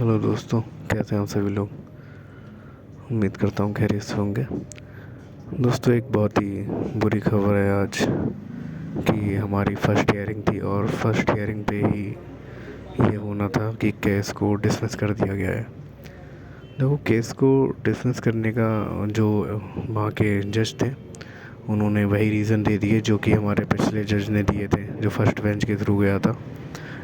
Hello दोस्तों, कैसे हैं आप सभी लोग। उम्मीद करता हूँ खैरियत से होंगे। दोस्तों, एक बहुत ही बुरी खबर है आज कि हमारी फ़र्स्ट हियरिंग थी और फर्स्ट हियरिंग पे ही ये होना था कि केस को डिसमिस कर दिया गया है। देखो, केस को डिसमिस करने का जो वहाँ के जज थे, उन्होंने वही रीज़न दे दिए जो कि हमारे पिछले जज ने दिए थे, जो फर्स्ट बेंच के थ्रू गया था।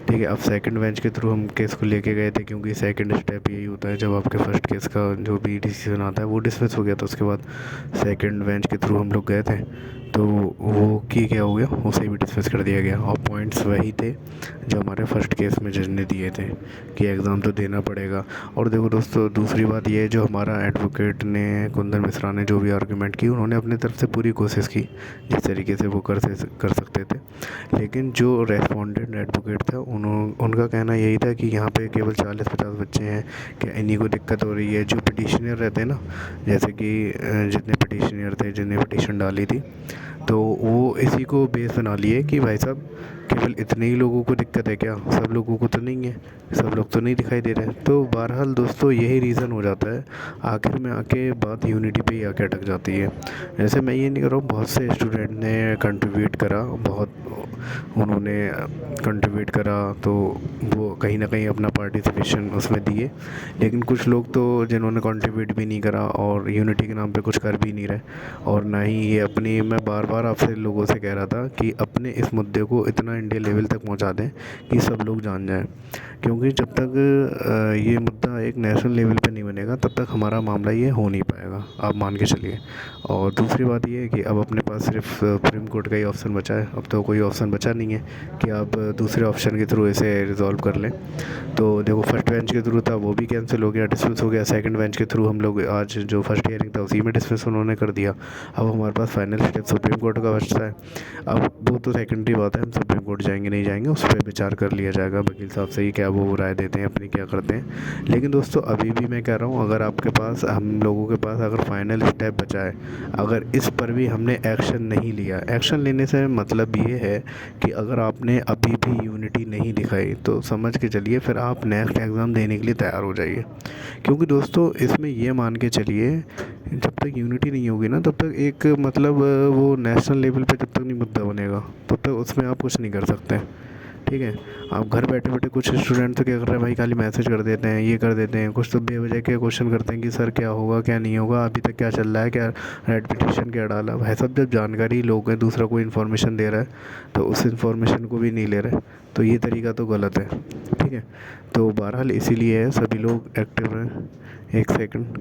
ठीक है, अब सेकंड बेंच के थ्रू हम केस को लेके गए थे, क्योंकि सेकंड स्टेप यही होता है, जब आपके फर्स्ट केस का जो भी डिसीजन आता है वो डिसमिस हो गया था, उसके बाद सेकंड बेंच के थ्रू हम लोग गए थे, तो वो की क्या हो गया, उसे भी डिसमिस कर दिया गया। और पॉइंट्स वही थे जो हमारे फर्स्ट केस में जज ने दिए थे कि एग्ज़ाम तो देना पड़ेगा। और देखो दोस्तों, दूसरी बात ये है, जो हमारा एडवोकेट ने, कुंदन मिश्रा ने जो भी आर्गूमेंट की, उन्होंने अपनी तरफ से पूरी कोशिश की जिस तरीके से वो कर सकते थे। लेकिन जो रेस्पोंडेंट एडवोकेट था, उनका कहना यही था कि यहाँ पे केवल 40-50 बच्चे हैं, कि इन्हीं को दिक्कत हो रही है। जो पिटिशनर रहते हैं ना, जैसे कि जितने पिटिशनर थे, जिन्हें पिटीशन डाली थी, तो वो इसी को बेस बना लिए कि भाई साहब, केवल इतने ही लोगों को दिक्कत है क्या, सब लोगों को तो नहीं है, सब लोग तो नहीं दिखाई दे रहे हैं। तो बहरहाल दोस्तों, यही रीज़न हो जाता है, आखिर में आके बात यूनिटी पे ही आके अटक जाती है। जैसे मैं ये नहीं कर रहा हूँ, बहुत से स्टूडेंट ने कंट्रीब्यूट करा, बहुत उन्होंने कंट्रीब्यूट करा, तो वो कहीं ना कहीं अपना पार्टिसिपेशन उसमें दिए। लेकिन कुछ लोग तो जिन्होंने कंट्रीब्यूट भी नहीं करा और यूनिटी के नाम पे कुछ कर भी नहीं रहे, और ना ही ये अपनी, मैं बार बार आपसे लोगों से कह रहा था कि अपने इस मुद्दे को इतना इंडिया लेवल तक पहुंचा दें कि सब लोग जान जाएं, क्योंकि जब तक ये मुद्दा एक नेशनल लेवल पे नहीं बनेगा, तब तक हमारा मामला ये हो नहीं पाएगा, आप मान के चलिए। और दूसरी बात ये है कि अब अपने पास सिर्फ सुप्रीम कोर्ट का ही ऑप्शन बचा है, अब तो कोई ऑप्शन बचा नहीं है कि आप दूसरे ऑप्शन के थ्रू इसे रिज़ॉल्व कर लें। तो देखो, फर्स्ट बेंच के थ्रू था, वो भी कैंसिल हो गया, डिसमिस हो गया। सेकंड बेंच के थ्रू हम लोग आज जो फर्स्ट हियरिंग था, उसी में डिसमिस उन्होंने कर दिया। अब हमारे पास फाइनल स्टेप सुप्रीम कोर्ट का बचता है। अब वो तो सेकेंडरी बात है, हम सुप्रीम कोर्ट जाएंगे नहीं जाएंगे, उस पर विचार कर लिया जाएगा वकील साहब से ही, क्या वो राय देते हैं अपनी, क्या करते हैं। लेकिन दोस्तों, अभी भी मैं कह रहा हूँ, अगर आपके पास, हम लोगों के पास अगर फाइनल स्टेप बचा है, अगर इस पर भी हमने एक्शन नहीं लिया, एक्शन लेने से मतलब ये है कि अगर आपने अभी भी यूनिटी नहीं दिखाई, तो समझ के चलिए फिर आप नेक्स्ट एग्ज़ाम देने के लिए तैयार हो जाइए। क्योंकि दोस्तों, इसमें ये मान के चलिए, जब तक यूनिटी नहीं होगी ना, तब तक एक मतलब वो नेशनल लेवल पे जब तक नहीं मुद्दा बनेगा, तब तक उसमें आप कुछ नहीं कर सकते। ठीक है, आप घर बैठे बैठे, कुछ स्टूडेंट तो क्या कर रहे हैं भाई, खाली मैसेज कर देते हैं, ये कर देते हैं, कुछ तो बेवजह के क्वेश्चन करते हैं कि सर क्या होगा, क्या नहीं होगा, अभी तक क्या चल रहा है, क्या रेड पिटीशन क्या डाला। भाई सब जब जानकारी लोग हैं, दूसरा कोई इन्फॉर्मेशन दे रहा है, तो उस इन्फॉर्मेशन को भी नहीं ले रहे, तो ये तरीका तो गलत है। ठीक है, तो बहरहाल इसीलिए है, सभी लोग एक्टिव रहें। एक सेकंड।